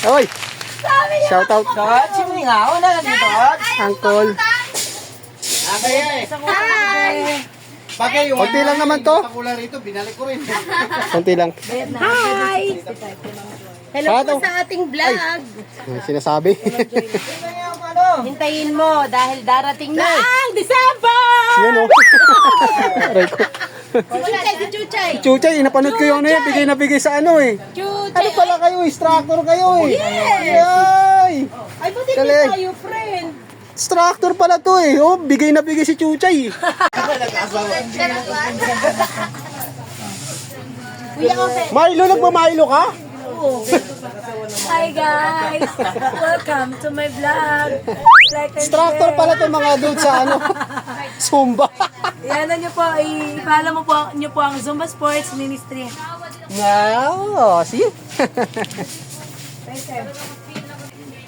Oy! Shout out. Sino nga? Una lang dito. Uncle. Hi! Bagay yung Konti lang naman to. Takula rito, binalik ko rin. Konti lang. Hi! Hello Paano? po sa ating vlog. May sinasabi. Hintayin mo dahil darating na ang December! Yan o. Aray ko. Si Chuchay! Chuchay, napanood ko yung ano yan. Bigay na bigay sa ano eh. Chuchay! Ano pala kayo? Instructor kayo eh. Yes! Yay! Ay, buti din Galing. tayo, friend! Instructor pala to eh. Oh, bigay na bigay si Chuchay. Kuya Jose! Milo, nagmamilo ka? Hi guys! Welcome to my vlog! Like and Instructor share. pala to mga dude sa ano. Zumba. Yan nyo po, i-follow mo po nyo po ang Zumba Sports Ministry. Wow, see?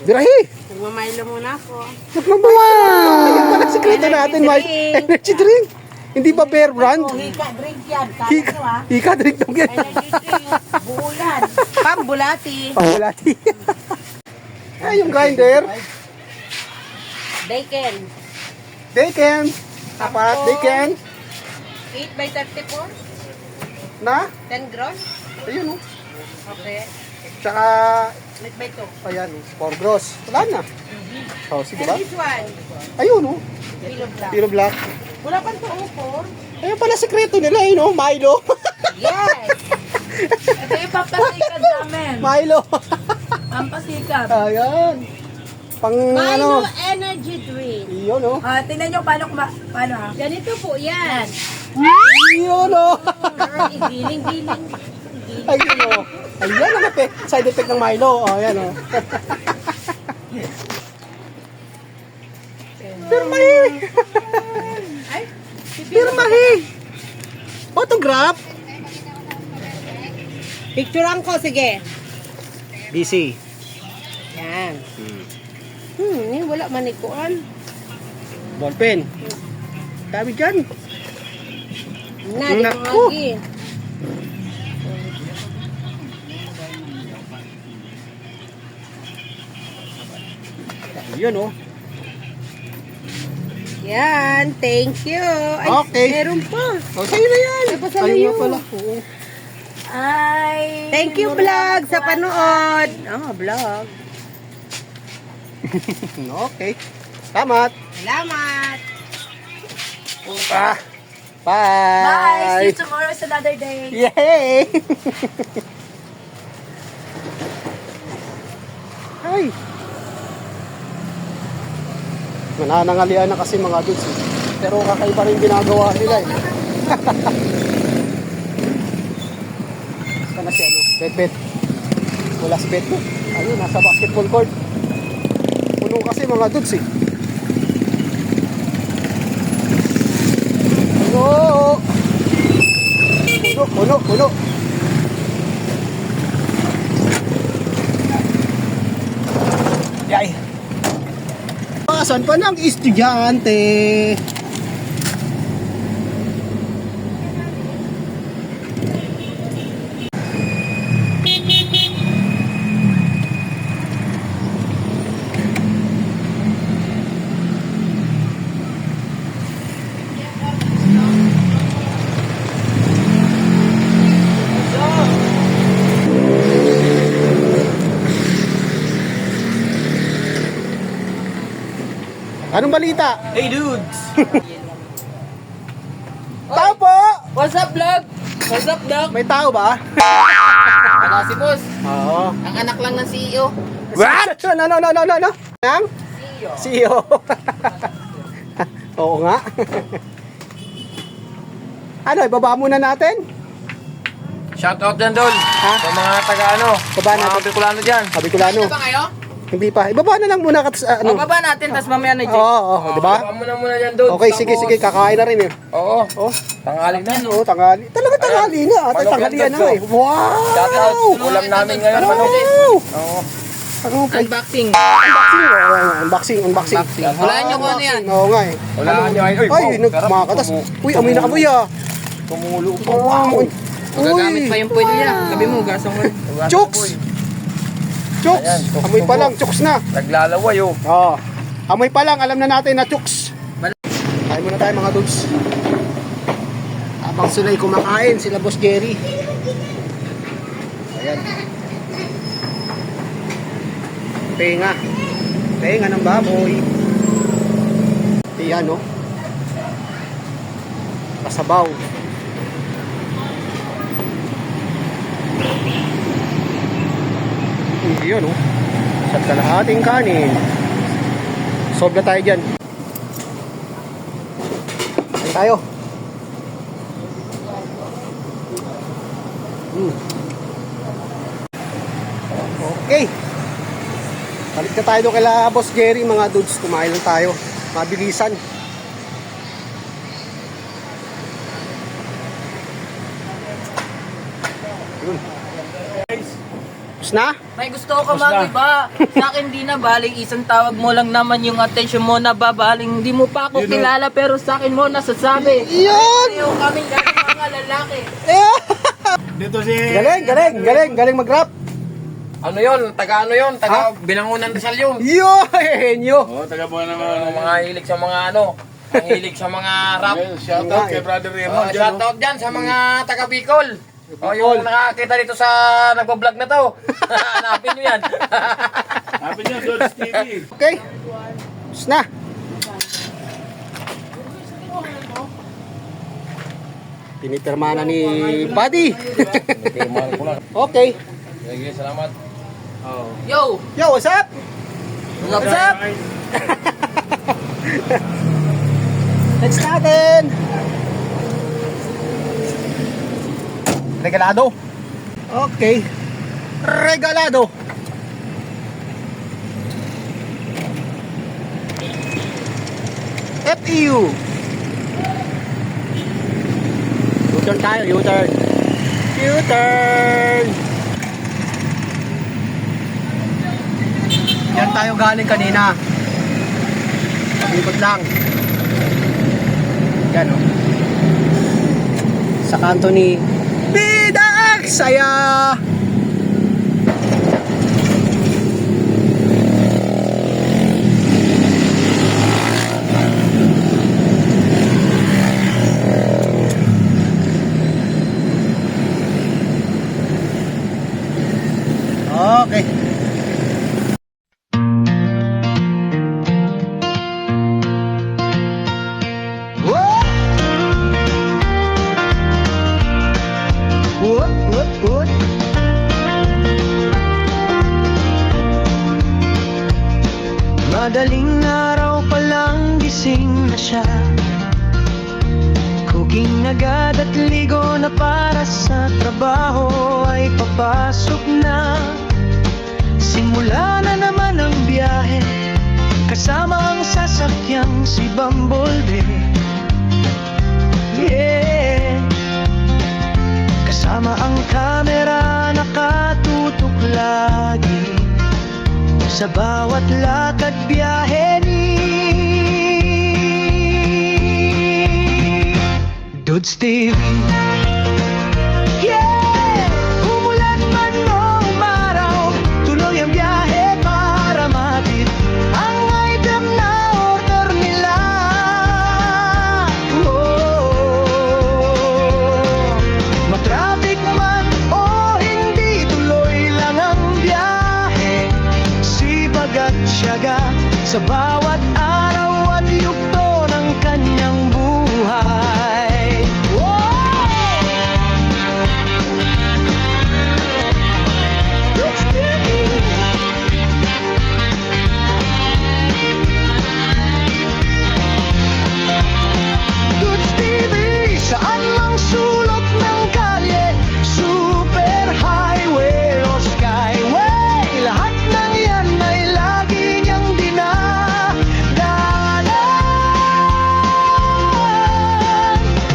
Birahi. Nagmamilo muna ako. Wow! Yan pala sikreto natin, Mike. Energy drink. Hindi ba Bear Brand? Hika drink yan. Kaya Hika, nyo ha. hika drink lang yan. Energy drink. Buo yan. Pambulati. Pangulati. Ay, yung grinder. Bacon. Bacon. Apat, bacon. 8 by 34. Na? 10 gross. Ayun o. Okay. Tsaka, 8 by 2. ayan, 4 gross. Wala na. Oh, sige ba? And this one. Ayun o. Pillow black. Piro black. Wala pang tuupor. Ayun pala sikreto nila, yun o. Milo. Yes. Ito yung pampasikat namin. Milo. Pampasikat. Ayan. Pang ano. Energy drink. Yun o. Tingnan nyo paano paano ha. Ganito po yan. Yun o. Giling-giling. Ayun o. Ayan ang side effect ng Milo. O, ayan o. Pirmahi. Ay, Pirmahi. Autograph. picturean ko, sige. Busy. Yan. Wala manikuan. Ballpen. Dami dyan. Na, di Naku. mo lagi. Yun o. Yan, thank you. Ay, Okay. meron pa. O, sa'yo na yan. Tapos ano Ayun yun? nga pala. Oo. Ay. Thank you, vlog, sa panood. Vlog. Okay. Salamat. Salamat. Ah. Bye. Bye. See you tomorrow is another day. Yay! Ay! Nananangalian na kasi mga dudes. Eh. Pero kakaiba rin ginagawa nila eh. Saan na si ano? Bet. Wala si Bet. Ayun, nasa basketball court. Puno kasi mga dudes eh. Puno. Yay. Saan pa ng estudyante? Anong balita? Hey dudes! Tao po! What's up, vlog? What's up, vlog? May tao ba? Wala si boss. Oo. Ang anak lang ng CEO. What? No. Ang? CEO. Oo nga. Ano, ibaba muna natin? Shoutout dyan, Dol. Ha? Sa mga taga ano. Baba natin. Mga Bicolano dyan. Sabi ko lang, Ano ba kayo? hindi pa. Ibaba na lang muna katas, ano. Baba natin, tas mamaya na, Jake. Oo, di ba? Baba muna dyan, Dol. Okay, sige, kakain na rin eh. Oo. Oh, Tanghali na. oo, tanghali. Talaga tanghali na. At Manok tanghalian yan, na eh. Wow! Shoutout. Ulam namin ngayon, manok. Wow! Oo. Ano, play? Unboxing. Unboxing. Hulaan nyo kung ano yan. Oo nga eh. Hulaan nyo. Ay, nagmakatas. Uy, amoy na amoy ah. Tumulo pa. Wow! Magagamit pa yung pwede niya. Sabi mo, gasong mo. Chooks! Chooks! Ayan, chooks Amoy pa tubo. lang, chooks na. Naglalaway oh. Oo. Amoy pa lang, alam na natin na chooks. Kain muna tayo mga dudes. Habang sila'y kumakain, sila Boss Jerry. Ayan. Tenga. Tenga ng baboy. Ayan, no? Kasabaw. Yun, no? Sa kalahating kanin. Solve na tayo dyan. Kain tayo. Okay. Balik na tayo doon kay Boss Jerry, mga dudes. Kumain lang tayo. Mabilisan. Yun. Tapos na? May gusto ko mag-iba. Sa akin di na baling isang tawag mo lang naman yung attention mo na babaling. Hindi mo pa ako kilala pero sa akin mo nasasabi. Yun! Yung kaming mga lalaki. Dito si... Galing mag-rap. Ano yun? Taga ano yun? Taga Binangonan Rizal yun. Yun! Oh, taga buwan Yung naman. mga hilig sa mga ano. Ang hilig sa mga rap. Shoutout kay Brother Raymond. Shoutout dyan sa mga taga Bicol. O yung nakakita dito sa nagbablog na to. Hanapin nyo yan. Happy New Year's TV. Okay. Tapos na. Pinipirma na ni Buddy. Okay. Sige, salamat. Yo! Yo, what's up? What's up? Let's natin. Regalado. Okay. Regalado. FEU. U-turn tayo, U-turn. U-turn. Yan tayo galing kanina. Ikot lang. Yan o. Sa kanto ni Bida Aksaya. Okay. Madaling araw pa lang gising na siya. Cooking agad at ligo na para sa trabaho ay papasok na. Simula na naman ang biyahe kasama ang sasakyang si Bumblebee. Yeah. Kasama ang kamera nakatutok lagi sa bawat lakad biyahe ni Dudes TV. Yeah! Umulan man o umaraw, tuloy ang biyahe para matid ang item na order nila. Matraffic man o hindi, tuloy lang ang biyahe. Sipag at tiyaga sa bawat araw at yugto ng kanyang buhay. Dudes TV. Dudes TV, saan mang sulok ng kalye, super highway o skyway, lahat ng yan ay lagi niyang dinadaanan.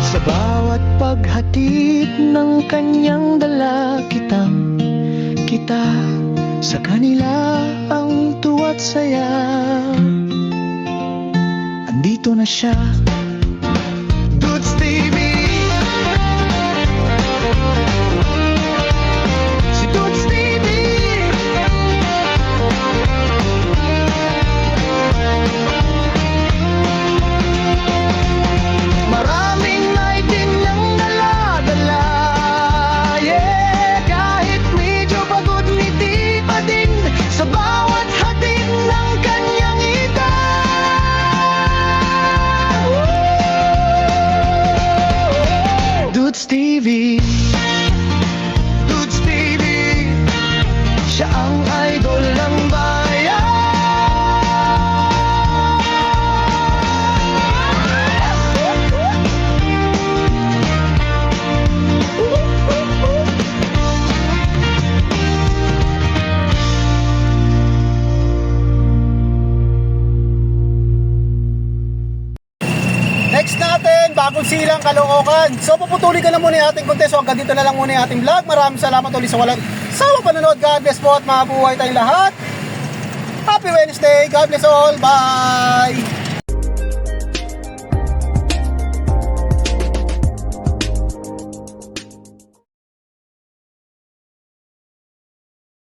Sa bawat paghatid ng kanyang dala, kita sa kanila ang tuwa't saya. Andito na siya, Dudes TV. Dudes TV, siya ang idol ng bayan. Next natin, bagong silang Caloocan. So puputuli ko na muna yung ating contest. So hanggang dito na lang muna yung ating vlog. Maraming salamat ulit sa walang sawang panonood. God bless po at mabuhay tayong lahat. Happy Wednesday. God bless all. Bye!